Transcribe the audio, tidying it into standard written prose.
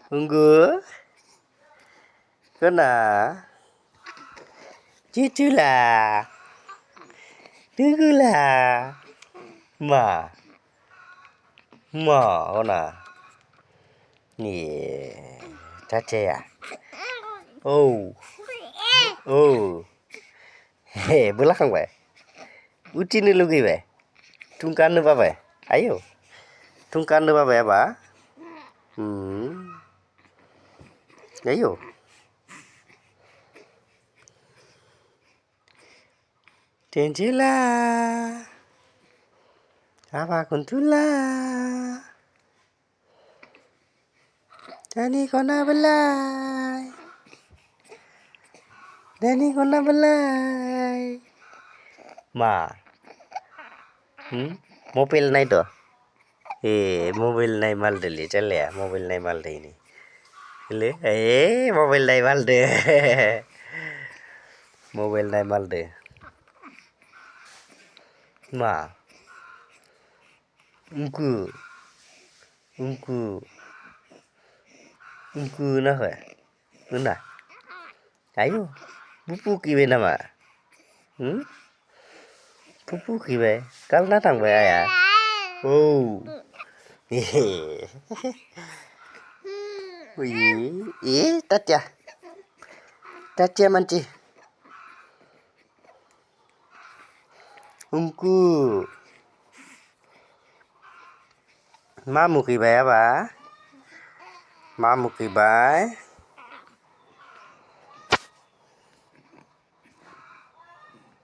Ungu. Kena. Cuculah. Tunggulah. Ma. Kena. Nih. Caca ya. Oh. Belakang bay. Uci nih lu bay. Tungkan apa bay? Ayo. Tungkan apa bay apa? Ayo. Tenjela. Apa kuntula? Dani kona belai. Dani kona belai. Ma. Mobil naik tuh. Mobil naik mal deh, चल ya, mobil naik mal deh ini. Le, mobil naik mal deh. Mobil naik mal deh. Ma. Ungku nah ya. Nah. Ayo. Pupu kiwe nama. Pupu kiwe. Kal datang ba ya. Oh. Wih, Tatya. Tatya manci. Ungku. Mamu kibai apa? Mamu kibai.